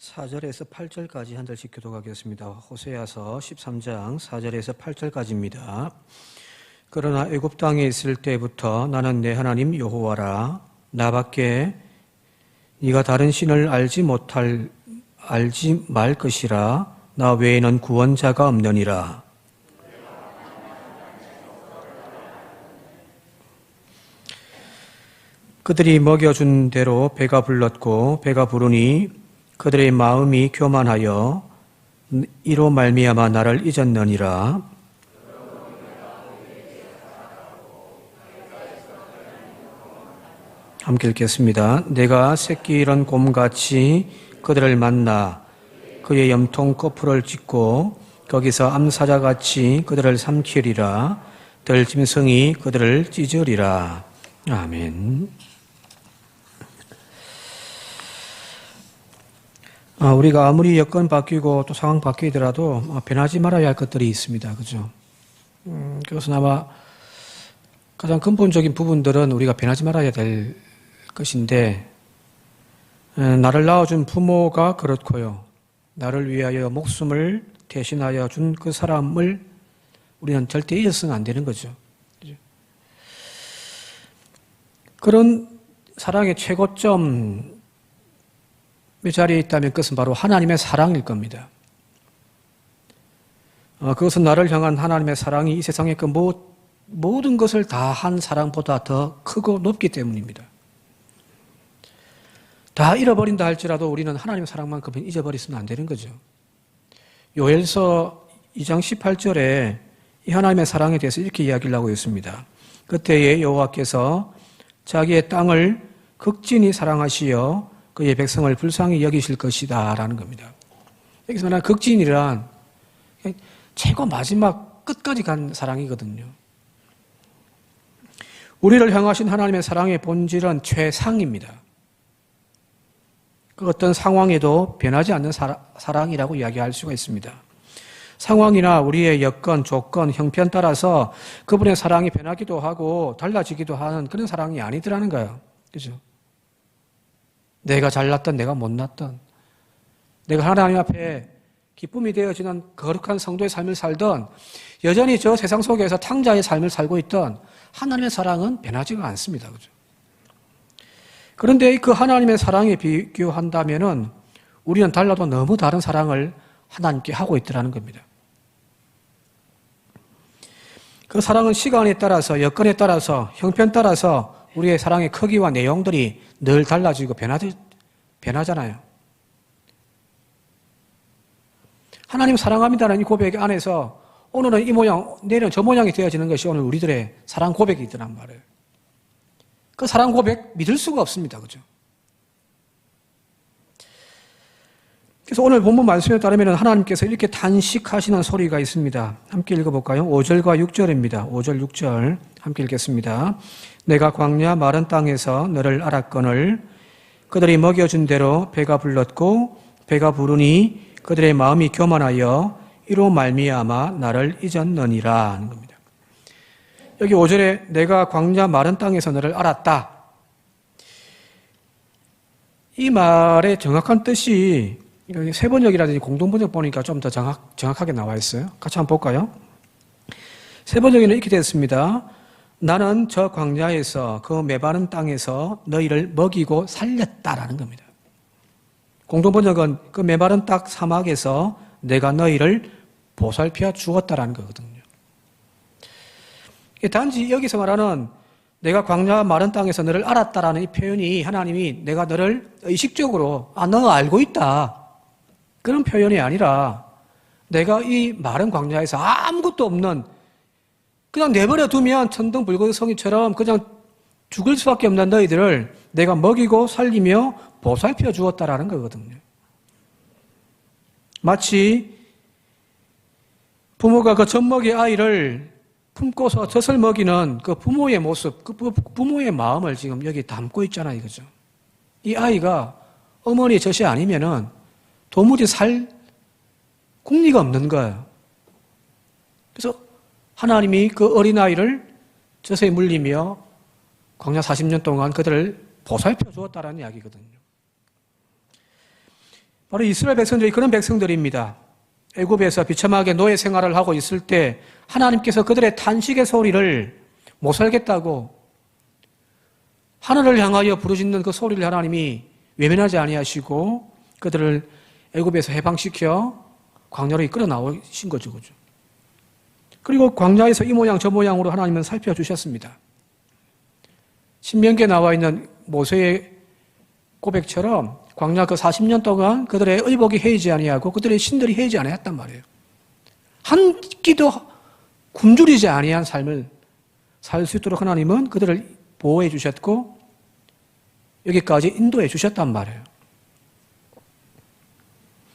4절에서 8절까지 한 절씩 교독하겠습니다. 호세아서 13장 4절에서 8절까지입니다. 그러나 애굽 땅에 있을 때부터 나는 내 하나님 여호와라. 나밖에 네가 다른 신을 알지 말 것이라. 나 외에는 구원자가 없느니라. 그들이 먹여준 대로 배가 불렀고 배가 부르니 그들의 마음이 교만하여 이로 말미암아 나를 잊었느니라. 함께 읽겠습니다. 내가 새끼 이런 곰같이 그들을 만나 그의 염통 거풀을 찢고 거기서 암사자같이 그들을 삼키리라. 들짐승이 그들을 찢으리라. 아멘. 우리가 아무리 여건 바뀌고 또 상황 바뀌더라도 변하지 말아야 할 것들이 있습니다. 그죠? 그것은 아마 가장 근본적인 부분들은 우리가 변하지 말아야 될 것인데, 나를 낳아준 부모가 그렇고요. 나를 위하여 목숨을 대신하여 준 그 사람을 우리는 절대 잊어서는 안 되는 거죠. 그죠? 그런 사랑의 최고점 이 자리에 있다면 그것은 바로 하나님의 사랑일 겁니다. 그것은 나를 향한 하나님의 사랑이 이 세상의 그 모든 것을 다 한 사랑보다 더 크고 높기 때문입니다. 다 잃어버린다 할지라도 우리는 하나님의 사랑만큼은 잊어버리서는 안 되는 거죠. 요엘서 2장 18절에 이 하나님의 사랑에 대해서 이렇게 이야기를 하고 있습니다. 그때에 여호와께서 자기의 땅을 극진히 사랑하시어 그의 백성을 불쌍히 여기실 것이다 라는 겁니다. 여기서 말하는 극진이란 최고 마지막 끝까지 간 사랑이거든요. 우리를 향하신 하나님의 사랑의 본질은 최상입니다. 그 어떤 상황에도 변하지 않는 사랑이라고 이야기할 수가 있습니다. 상황이나 우리의 여건, 조건, 형편 따라서 그분의 사랑이 변하기도 하고 달라지기도 하는 그런 사랑이 아니더라는 거예요. 그죠? 내가 잘났던 내가 못났던 내가 하나님 앞에 기쁨이 되어지는 거룩한 성도의 삶을 살던 여전히 저 세상 속에서 탕자의 삶을 살고 있던 하나님의 사랑은 변하지가 않습니다. 그죠? 그런데 그 하나님의 사랑에 비교한다면은 우리는 달라도 너무 다른 사랑을 하나님께 하고 있더라는 겁니다. 그 사랑은 시간에 따라서 여건에 따라서 형편 따라서 우리의 사랑의 크기와 내용들이 늘 달라지고 변하잖아요. 하나님 사랑합니다라는 이 고백 안에서 오늘은 이 모양, 내일은 저 모양이 되어지는 것이 오늘 우리들의 사랑 고백이 있더란 말이에요. 그 사랑 고백 믿을 수가 없습니다. 그죠? 그래서 오늘 본문 말씀에 따르면 하나님께서 이렇게 단식하시는 소리가 있습니다. 함께 읽어볼까요? 5절과 6절입니다. 5절, 6절 함께 읽겠습니다. 내가 광야 마른 땅에서 너를 알았거늘 그들이 먹여준 대로 배가 불렀고 배가 부르니 그들의 마음이 교만하여 이로 말미암아 나를 잊었느니라 하는 겁니다. 여기 5절에 내가 광야 마른 땅에서 너를 알았다. 이 말의 정확한 뜻이 세 번역이라든지 공동번역 보니까 좀 더 정확하게 나와 있어요. 같이 한번 볼까요? 세 번역에는 이렇게 되어 있습니다. 나는 저 광야에서 그 메마른 땅에서 너희를 먹이고 살렸다라는 겁니다. 공동번역은 그 메마른 땅 사막에서 내가 너희를 보살펴 주었다라는 거거든요. 단지 여기서 말하는 내가 광야 마른 땅에서 너를 알았다라는 이 표현이 하나님이 내가 너를 의식적으로 너 알고 있다 그런 표현이 아니라 내가 이 마른 광야에서 아무것도 없는 그냥 내버려 두면 천둥불거성이처럼 그냥 죽을 수밖에 없는 너희들을 내가 먹이고 살리며 보살펴 주었다라는 거거든요. 마치 부모가 그 젖먹이 아이를 품고서 젖을 먹이는 그 부모의 모습, 그 부모의 마음을 지금 여기 담고 있잖아요. 이거죠. 이 아이가 어머니 젖이 아니면은 도무지 살 궁리가 없는 거예요. 그래서 하나님이 그 어린아이를 젖에 물리며 광야 40년 동안 그들을 보살펴 주었다라는 이야기거든요. 바로 이스라엘 백성들이 그런 백성들입니다. 애굽에서 비참하게 노예 생활을 하고 있을 때 하나님께서 그들의 탄식의 소리를 못 살겠다고 하늘을 향하여 부르짖는 그 소리를 하나님이 외면하지 아니하시고 그들을 애굽에서 해방시켜 광야로 이끌어 나오신 거죠. 그죠? 그리고 광야에서 이 모양 저 모양으로 하나님은 살펴주셨습니다. 신명기에 나와 있는 모세의 고백처럼 광야 그 40년 동안 그들의 의복이 해이지 아니하고 그들의 신들이 해이지 아니했단 말이에요. 한 끼도 굶주리지 아니한 삶을 살 수 있도록 하나님은 그들을 보호해 주셨고 여기까지 인도해 주셨단 말이에요.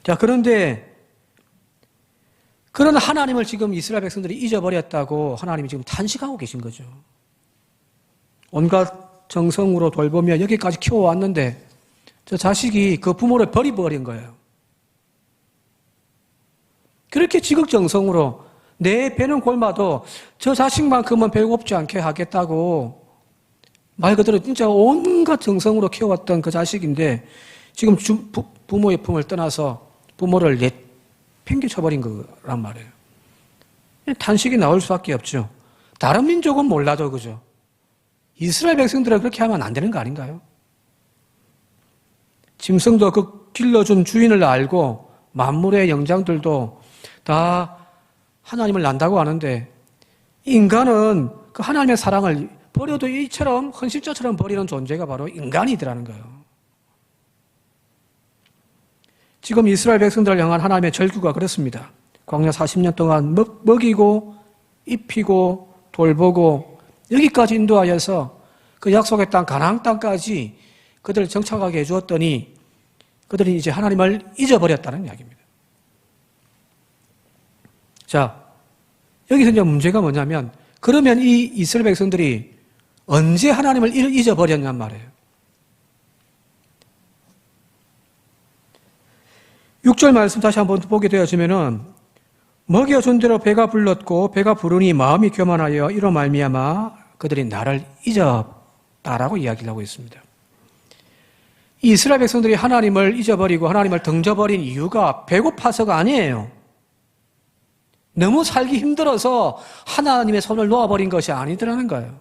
자, 그런데 그런 하나님을 지금 이스라엘 백성들이 잊어버렸다고 하나님이 지금 탄식하고 계신 거죠. 온갖 정성으로 돌보며 여기까지 키워왔는데 저 자식이 그 부모를 버려버린 거예요. 그렇게 지극정성으로 내 배는 굶어도 저 자식만큼은 배고프지 않게 하겠다고 말 그대로 진짜 온갖 정성으로 키워왔던 그 자식인데 지금 부모의 품을 떠나서 부모를 내팽개쳐버린 거란 말이에요. 탄식이 나올 수밖에 없죠. 다른 민족은 몰라도 그죠. 이스라엘 백성들은 그렇게 하면 안 되는 거 아닌가요? 짐승도 그 길러준 주인을 알고 만물의 영장들도 다 하나님을 난다고 하는데 인간은 그 하나님의 사랑을 버려도 이처럼 헌신자처럼 버리는 존재가 바로 인간이더라는 거예요. 지금 이스라엘 백성들을 향한 하나님의 절규가 그렇습니다. 광야 40년 동안 먹이고 입히고 돌보고 여기까지 인도하여서 그 약속의 땅 가나안 땅까지 그들을 정착하게 해주었더니 그들이 이제 하나님을 잊어버렸다는 이야기입니다. 자, 여기서 이제 문제가 뭐냐면 그러면 이 이스라엘 백성들이 언제 하나님을 잊어버렸냔 말이에요. 6절 말씀 다시 한번 보게 되어지면은 먹여준 대로 배가 불렀고 배가 부르니 마음이 교만하여 이로 말미암아 그들이 나를 잊었다라고 이야기를 하고 있습니다. 이 이스라엘 백성들이 하나님을 잊어버리고 하나님을 던져버린 이유가 배고파서가 아니에요. 너무 살기 힘들어서 하나님의 손을 놓아버린 것이 아니더라는 거예요.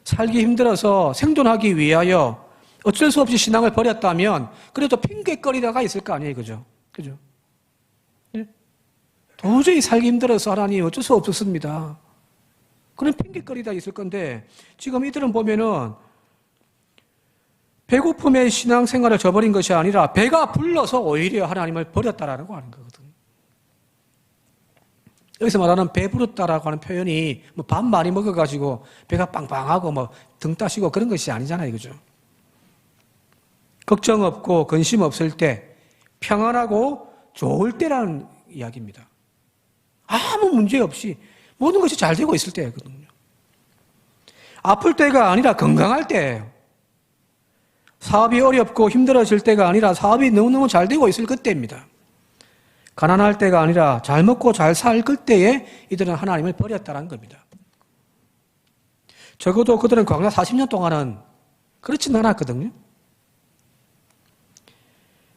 살기 힘들어서 생존하기 위하여 어쩔 수 없이 신앙을 버렸다면 그래도 핑계거리다가 있을 거 아니에요. 그죠? 그죠? 네? 도저히 살기 힘들어서 하나님 어쩔 수 없었습니다. 그런 핑계거리다 있을 건데 지금 이들은 보면은 배고픔에 신앙생활을 저버린 것이 아니라 배가 불러서 오히려 하나님을 버렸다라는 거 하는 거거든요. 여기서 말하는 배부르다라고 하는 표현이 뭐 밥 많이 먹어가지고 배가 빵빵하고 뭐 등 따시고 그런 것이 아니잖아요. 그죠? 걱정 없고 근심 없을 때 평안하고 좋을 때라는 이야기입니다. 아무 문제 없이 모든 것이 잘 되고 있을 때거든요. 아플 때가 아니라 건강할 때예요. 사업이 어렵고 힘들어질 때가 아니라 사업이 너무너무 잘 되고 있을 그때입니다. 가난할 때가 아니라 잘 먹고 잘 살 그때에 이들은 하나님을 버렸다는 겁니다. 적어도 그들은 광야 40년 동안은 그렇진 않았거든요.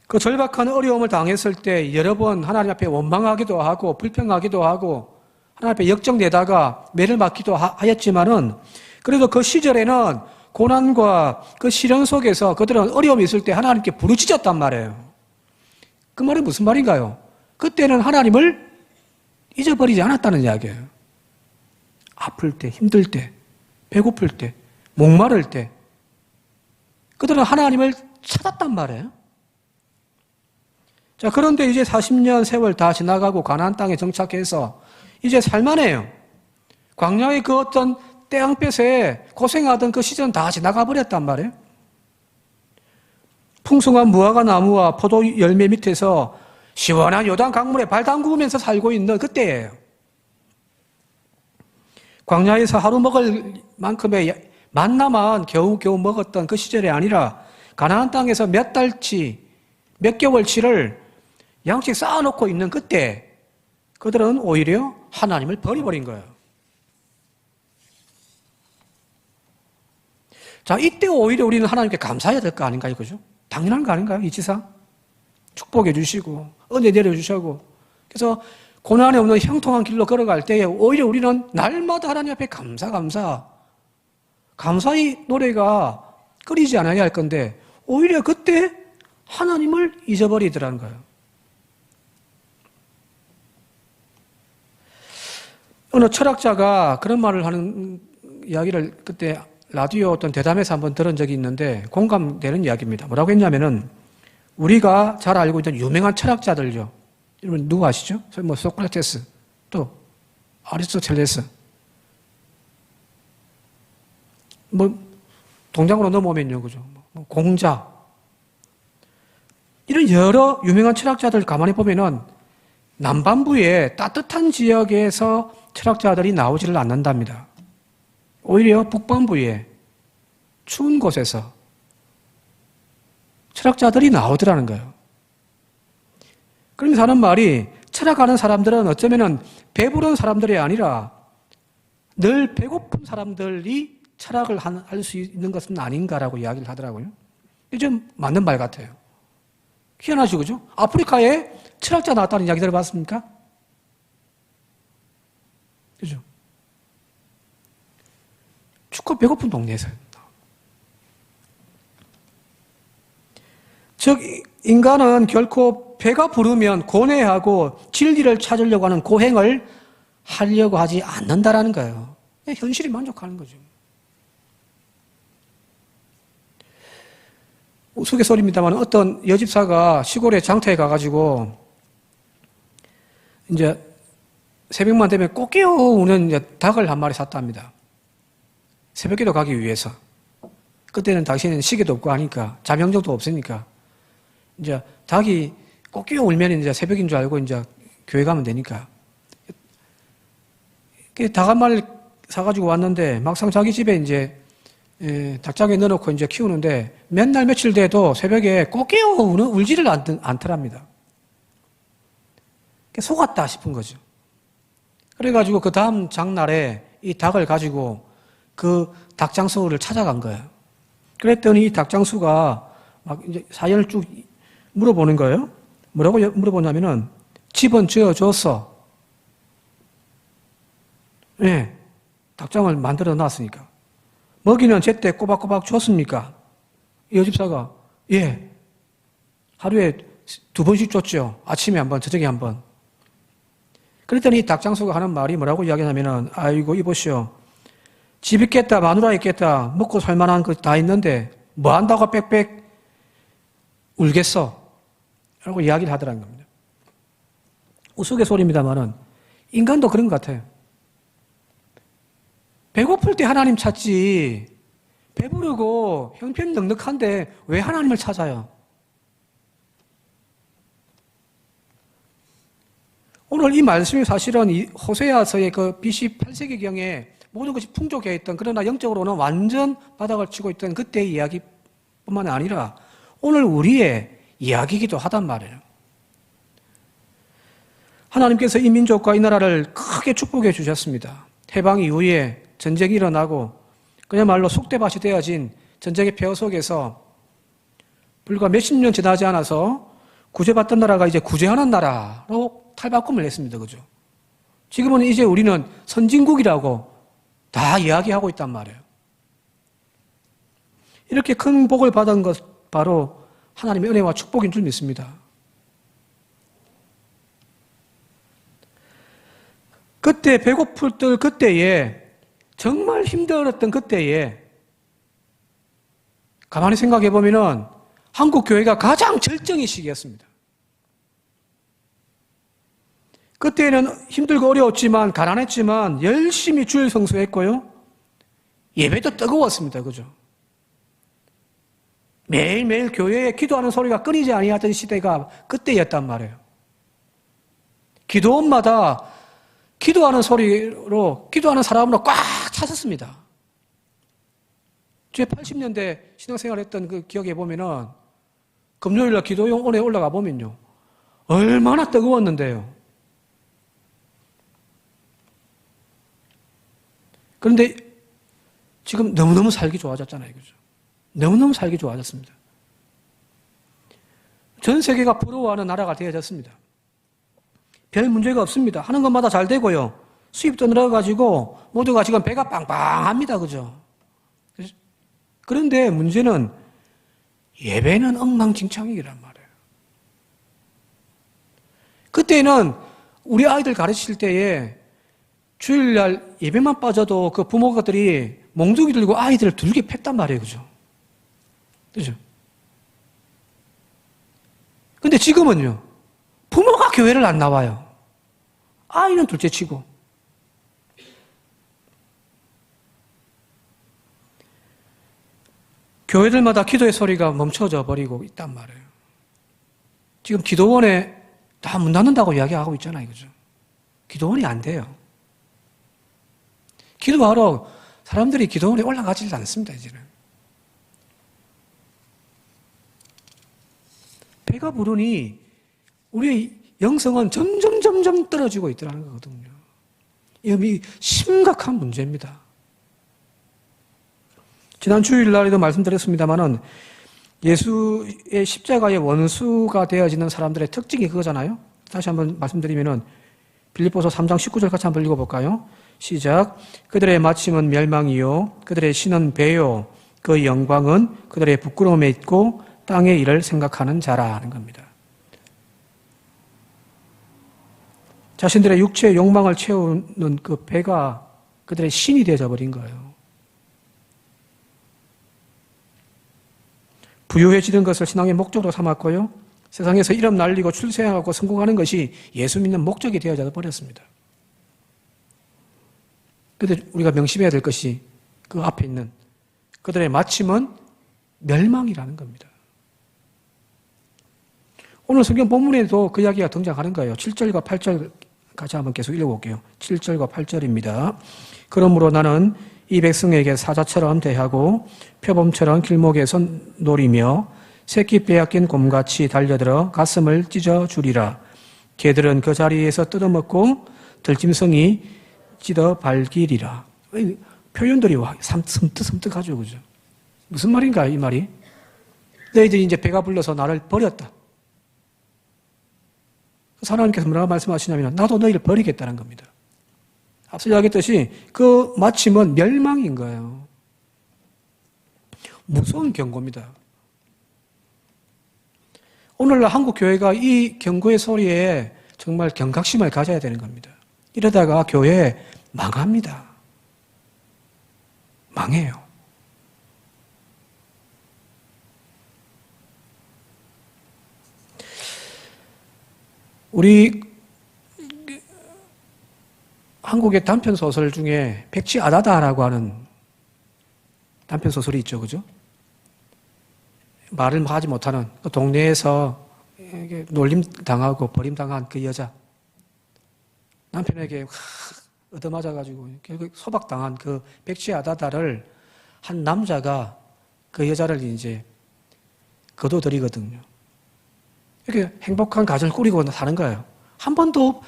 그 절박한 어려움을 당했을 때 여러 번 하나님 앞에 원망하기도 하고 불평하기도 하고 하나님 앞에 역정내다가 매를 맞기도 하였지만은 그래도 그 시절에는 고난과 그 시련 속에서 그들은 어려움이 있을 때 하나님께 부르짖었단 말이에요. 그 말은 무슨 말인가요? 그때는 하나님을 잊어버리지 않았다는 이야기예요. 아플 때, 힘들 때, 배고플 때, 목마를 때 그들은 하나님을 찾았단 말이에요. 자, 그런데 이제 40년 세월 다 지나가고 가나안 땅에 정착해서 이제 살만해요. 광야의 그 어떤 태양볕에 고생하던 그 시절은 다 지나가 버렸단 말이에요. 풍성한 무화과 나무와 포도 열매 밑에서 시원한 요단 강물에 발 담그면서 살고 있는 그때예요. 광야에서 하루 먹을 만큼의 만나만 겨우겨우 먹었던 그 시절이 아니라 가나안 땅에서 몇 달치, 몇 개월치를 양식 쌓아놓고 있는 그때 그들은 오히려 하나님을 버려버린 거예요. 자, 이때 오히려 우리는 하나님께 감사해야 될 거 아닌가요? 그죠? 당연한 거 아닌가요? 이치상? 축복해 주시고 은혜 내려주시고 그래서 고난이 없는 형통한 길로 걸어갈 때에 오히려 우리는 날마다 하나님 앞에 감사의 노래가 끓이지 않아야 할 건데 오히려 그때 하나님을 잊어버리더라는 거예요. 어느 철학자가 그런 말을 하는 이야기를 그때 라디오 어떤 대담에서 한번 들은 적이 있는데 공감되는 이야기입니다. 뭐라고 했냐면은 우리가 잘 알고 있는 유명한 철학자들요. 여러분 누구 아시죠? 뭐 소크라테스, 또 아리스토텔레스, 뭐 동장으로 넘어오면요, 그죠? 뭐 공자 이런 여러 유명한 철학자들 가만히 보면은 남반부의 따뜻한 지역에서 철학자들이 나오지를 않는답니다. 오히려 북반부의 추운 곳에서 철학자들이 나오더라는 거예요. 그러면서 하는 말이 철학하는 사람들은 어쩌면은 배부른 사람들이 아니라 늘 배고픈 사람들이 철학을 할 수 있는 것은 아닌가라고 이야기를 하더라고요. 이게 좀 맞는 말 같아요. 희한하죠, 그죠? 아프리카에 철학자 나왔다는 이야기 들어봤습니까? 그죠? 춥고 배고픈 동네에서. 즉, 인간은 결코 배가 부르면 고뇌하고 진리를 찾으려고 하는 고행을 하려고 하지 않는다라는 거예요. 현실이 만족하는 거죠. 우스갯소리입니다만 어떤 여집사가 시골에 장터에 가가지고 이제 새벽만 되면 꼭 깨어오는 이제 닭을 한 마리 샀답니다. 새벽기도 가기 위해서. 그때는 당시에는 시계도 없고 하니까 자명정도 없으니까 이제 닭이 꼭 깨어울면 이제 새벽인 줄 알고 이제 교회 가면 되니까. 닭 한 마리 사가지고 왔는데 막상 자기 집에 이제 닭장에 넣어놓고 이제 키우는데 맨날 며칠 돼도 새벽에 꼭 깨어오는 울지를 않더랍니다. 속았다 싶은 거죠. 그래가지고 그 다음 장날에 이 닭을 가지고 그 닭장수를 찾아간 거예요. 그랬더니 이 닭장수가 막 이제 사연을 쭉 물어보는 거예요. 뭐라고 물어보냐면은 집은 지어줬어. 네, 닭장을 만들어 놨으니까. 먹이는 제때 꼬박꼬박 줬습니까? 이 여집사가 예, 하루에 2번씩 줬죠. 아침에 한 번, 저녁에 한 번. 그랬더니 이 닭장수가 하는 말이 뭐라고 이야기하냐면은 아이고 이보시오. 집 있겠다, 마누라 있겠다, 먹고 살만한 거 다 있는데 뭐 한다고 빽빽 울겠어? 라고 이야기를 하더라는 겁니다. 우스갯소리입니다만은 인간도 그런 것 같아요. 배고플 때 하나님 찾지 배부르고 형편넉넉한데 왜 하나님을 찾아요? 오늘 이 말씀이 사실은 이 호세아서의 그 BC 8세기경에 모든 것이 풍족해 있던 그러나 영적으로는 완전 바닥을 치고 있던 그때의 이야기뿐만 아니라 오늘 우리의 이야기이기도 하단 말이에요. 하나님께서 이 민족과 이 나라를 크게 축복해 주셨습니다. 해방 이후에 전쟁이 일어나고 그야말로 속대밭이 되어진 전쟁의 폐허 속에서 불과 몇십 년 지나지 않아서 구제받던 나라가 이제 구제하는 나라로 탈바꿈을 했습니다. 그죠? 지금은 이제 우리는 선진국이라고 다 이야기하고 있단 말이에요. 이렇게 큰 복을 받은 것 바로 하나님의 은혜와 축복인 줄 믿습니다. 그때 배고플 때 그때에 정말 힘들었던 그때에 가만히 생각해 보면은 한국 교회가 가장 절정의 시기였습니다. 그때는 힘들고 어려웠지만 가난했지만 열심히 주일 성수했고요. 예배도 뜨거웠습니다. 그죠? 매일매일 교회에 기도하는 소리가 끊이지 아니하던 시대가 그때였단 말이에요. 기도원마다 기도하는 소리로 기도하는 사람으로 꽉 찼었습니다. 제 80년대 신앙생활 했던 그 기억에 보면은 금요일날 기도원에 올라가 보면요. 얼마나 뜨거웠는데요. 그런데 지금 너무너무 살기 좋아졌잖아요. 그죠? 너무너무 살기 좋아졌습니다. 전 세계가 부러워하는 나라가 되어졌습니다. 별 문제가 없습니다. 하는 것마다 잘 되고요. 수입도 늘어가지고 모두가 지금 배가 빵빵합니다. 그죠? 그런데 문제는 예배는 엉망진창이란 말이에요. 그때는 우리 아이들 가르칠 때에 주일날 예배만 빠져도 그 부모들이 몽둥이 들고 아이들을 둘게 팼단 말이에요. 그죠? 그죠? 근데 지금은요, 부모가 교회를 안 나와요. 아이는 둘째 치고. 교회들마다 기도의 소리가 멈춰져 버리고 있단 말이에요. 지금 기도원에 다 문 닫는다고 이야기하고 있잖아요. 그죠? 기도원이 안 돼요. 기도하러 사람들이 기도원에 올라가지도 않습니다, 이제는. 배가 부르니 우리의 영성은 점점 떨어지고 있더라는 거거든요. 이 심각한 문제입니다. 지난 주일날에도 말씀드렸습니다만은 예수의 십자가의 원수가 되어지는 사람들의 특징이 그거잖아요. 다시 한번 말씀드리면은 빌립보서 3장 19절 같이 한번 읽어볼까요? 시작. 그들의 마침은 멸망이요 그들의 신은 배요 그 영광은 그들의 부끄러움에 있고 땅의 일을 생각하는 자라 하는 겁니다. 자신들의 육체의 욕망을 채우는 그 배가 그들의 신이 되어져 버린 거예요. 부유해지는 것을 신앙의 목적으로 삼았고요. 세상에서 이름 날리고 출세하고 성공하는 것이 예수 믿는 목적이 되어져 버렸습니다. 그런데 우리가 명심해야 될 것이 그 앞에 있는 그들의 마침은 멸망이라는 겁니다. 오늘 성경 본문에도 그 이야기가 등장하는 거예요. 7절과 8절 같이 한번 계속 읽어볼게요. 7절과 8절입니다. 그러므로 나는 이 백성에게 사자처럼 대하고 표범처럼 길목에서 노리며 새끼 빼앗긴 곰같이 달려들어 가슴을 찢어주리라. 개들은 그 자리에서 뜯어먹고 들짐승이 찢어 발기리라. 표현들이 섬뜩섬뜩하죠. 그죠? 무슨 말인가요, 이 말이? 너희들이 이제 배가 불러서 나를 버렸다. 하나님께서 뭐라고 말씀하시냐면 나도 너희를 버리겠다는 겁니다. 앞서 이야기했듯이 그 마침은 멸망인 거예요. 무서운 경고입니다. 오늘날 한국 교회가 이 경고의 소리에 정말 경각심을 가져야 되는 겁니다. 이러다가 교회 망합니다. 망해요. 우리 한국의 단편 소설 중에 백지 아다다라고 하는 단편 소설이 있죠, 그죠? 말을 하지 못하는 그 동네에서 놀림 당하고 버림 당한 그 여자, 남편에게 얻어맞아가지고 결국 소박 당한 그 백지 아다다를 한 남자가 그 여자를 이제 거둬들이거든요. 이렇게 행복한 가정을 꾸리고 사는 거예요. 한 번도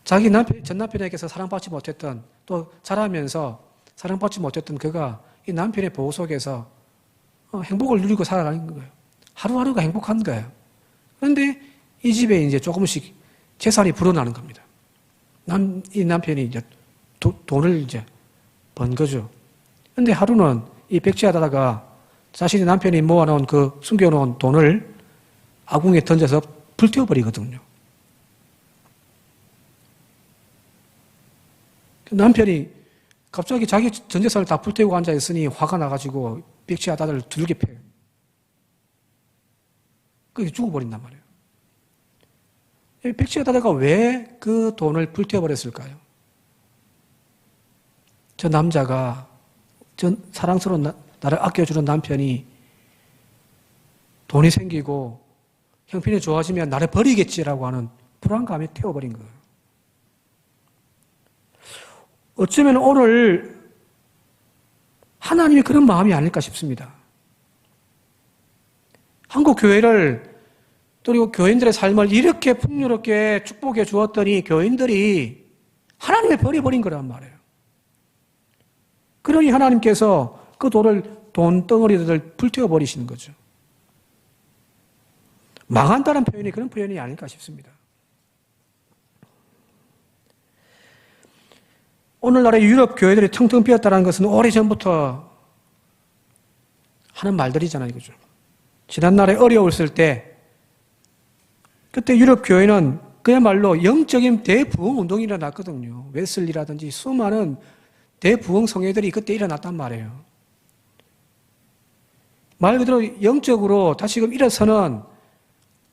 자기 전 남편에게서 사랑받지 못했던, 또 자라면서 사랑받지 못했던 그가 이 남편의 보호 속에서 행복을 누리고 살아가는 거예요. 하루하루가 행복한 거예요. 그런데 이 집에 이제 조금씩 재산이 불어나는 겁니다. 이 남편이 이제 돈을 이제 번 거죠. 그런데 하루는 이 백지하다가 자신의 남편이 모아놓은 그 숨겨놓은 돈을 아궁이에 던져서 불태워버리거든요. 남편이 갑자기 자기 전 재산을 다 불태우고 앉아있으니 화가 나가지고 백지하다를 두들겨 패요. 그게 죽어버린단 말이에요. 백지하다가 왜 그 돈을 불태워버렸을까요? 저 남자가, 저 사랑스러운 나를 아껴주는 남편이 돈이 생기고 형편이 좋아지면 나를 버리겠지라고 하는 불안감이 태워버린 거예요. 어쩌면 오늘 하나님이 그런 마음이 아닐까 싶습니다. 한국 교회를, 또 교인들의 삶을 이렇게 풍요롭게 축복해 주었더니 교인들이 하나님을 버려버린 거란 말이에요. 그러니 하나님께서 그 돈덩어리들을 불태워버리시는 거죠. 망한다는 표현이 그런 표현이 아닐까 싶습니다. 오늘날의 유럽 교회들이 텅텅 비었다는 것은 오래전부터 하는 말들이잖아요. 그죠? 지난날에 어려웠을 때, 그때 유럽 교회는 그야말로 영적인 대부흥 운동이 일어났거든요. 웨슬리라든지 수많은 대부흥 성회들이 그때 일어났단 말이에요. 말 그대로 영적으로 다시금 일어서는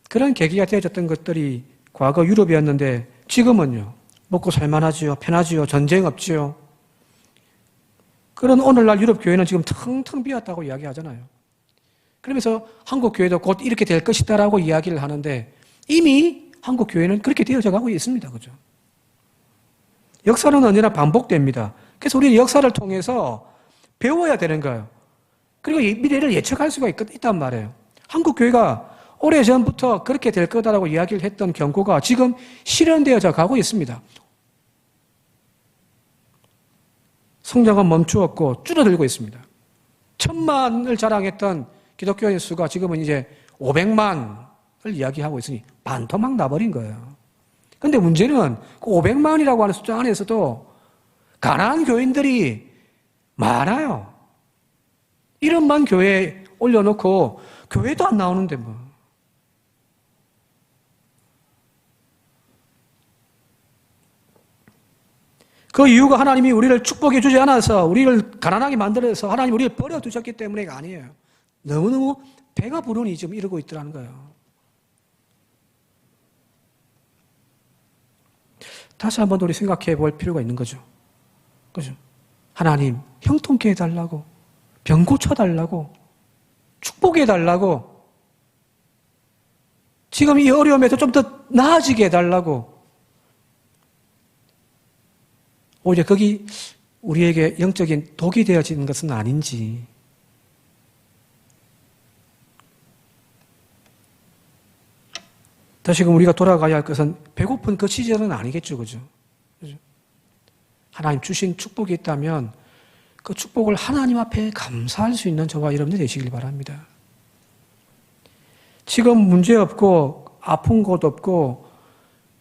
그런 계기가 되어졌던 것들이 과거 유럽이었는데 지금은요. 먹고 살만하지요. 편하지요. 전쟁 없지요. 그런 오늘날 유럽 교회는 지금 텅텅 비었다고 이야기하잖아요. 그러면서 한국 교회도 곧 이렇게 될 것이다라고 이야기를 하는데 이미 한국 교회는 그렇게 되어져 가고 있습니다. 그죠? 역사는 언제나 반복됩니다. 그래서 우리는 역사를 통해서 배워야 되는 거예요. 그리고 미래를 예측할 수가 있단 말이에요. 한국 교회가 오래전부터 그렇게 될 거다라고 이야기를 했던 경고가 지금 실현되어져 가고 있습니다. 성장은 멈추었고 줄어들고 있습니다. 1000만을 자랑했던 기독교인 수가 지금은 이제 500만을 이야기하고 있으니 반토막 나버린 거예요. 그런데 문제는 그 500만이라고 하는 숫자 안에서도 가난한 교인들이 많아요. 이름만 교회에 올려놓고 교회도 안 나오는데 뭐. 그 이유가 하나님이 우리를 축복해 주지 않아서 우리를 가난하게 만들어서 하나님 우리를 버려두셨기 때문에가 아니에요. 너무너무 배가 부르니 지금 이러고 있더라는 거예요. 다시 한번 우리 생각해 볼 필요가 있는 거죠. 그죠? 하나님 형통케 해달라고, 병 고쳐달라고, 축복해 달라고, 지금 이 어려움에서 좀 더 나아지게 해달라고. 오히려 거기 우리에게 영적인 독이 되어지는 것은 아닌지. 다시금 우리가 돌아가야 할 것은 배고픈 그 시절은 아니겠죠. 그죠? 하나님 주신 축복이 있다면 그 축복을 하나님 앞에 감사할 수 있는 저와 여러분들 되시길 바랍니다. 지금 문제 없고 아픈 곳 없고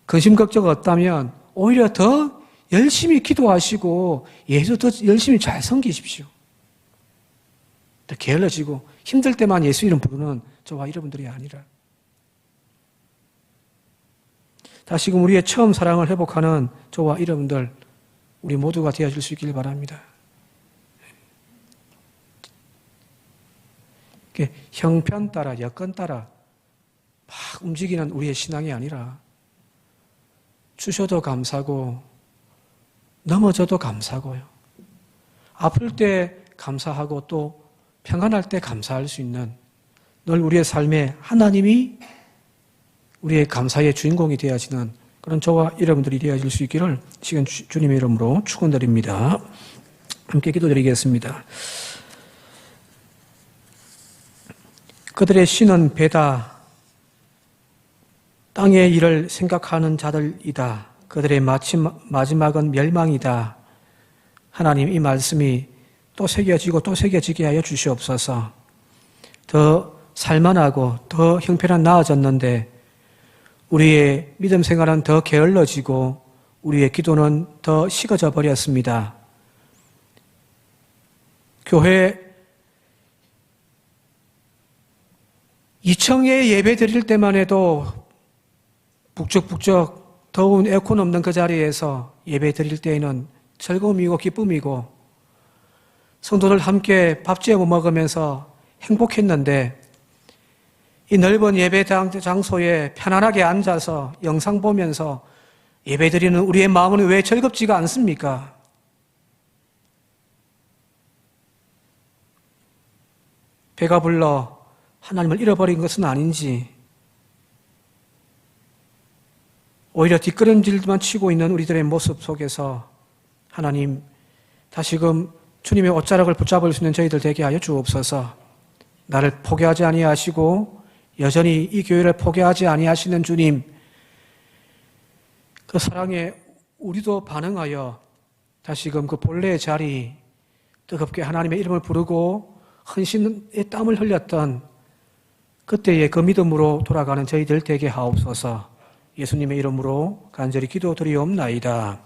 근심 걱정 없다면 오히려 더 열심히 기도하시고 예수 더 열심히 잘 섬기십시오. 더 게을러지고 힘들 때만 예수 이름 부르는 저와 여러분들이 아니라 다시금 우리의 처음 사랑을 회복하는 저와 여러분들 우리 모두가 되어줄 수 있길 바랍니다. 형편 따라 여건 따라 막 움직이는 우리의 신앙이 아니라 주셔도 감사고 넘어져도 감사고요. 아플 때 감사하고 또 평안할 때 감사할 수 있는 늘 우리의 삶에 하나님이 우리의 감사의 주인공이 되어지는 그런 저와 여러분들이 되어질 수 있기를 지금 주님의 이름으로 축원드립니다. 함께 기도드리겠습니다. 그들의 신은 배다. 땅의 일을 생각하는 자들이다. 그들의 마지막은 멸망이다. 하나님 이 말씀이 또 새겨지고 또 새겨지게 하여 주시옵소서. 더 살만하고 더 형편은 나아졌는데 우리의 믿음 생활은 더 게을러지고 우리의 기도는 더 식어져 버렸습니다. 교회 2층에 예배 드릴 때만 해도 북적북적 더운 에어컨 없는 그 자리에서 예배 드릴 때에는 즐거움이고 기쁨이고 성도들 함께 밥 지어 먹으면서 행복했는데 이 넓은 예배 장소에 편안하게 앉아서 영상 보면서 예배 드리는 우리의 마음은 왜 즐겁지가 않습니까? 배가 불러 하나님을 잃어버린 것은 아닌지 오히려 뒷걸음질만 치고 있는 우리들의 모습 속에서 하나님 다시금 주님의 옷자락을 붙잡을 수 있는 저희들 되게 하여 주옵소서. 나를 포기하지 아니하시고 여전히 이 교회를 포기하지 아니하시는 주님, 그 사랑에 우리도 반응하여 다시금 그 본래의 자리 뜨겁게 하나님의 이름을 부르고 헌신의 땀을 흘렸던 그때의 그 믿음으로 돌아가는 저희들 되게 하옵소서. 예수님의 이름으로 간절히 기도드리옵나이다.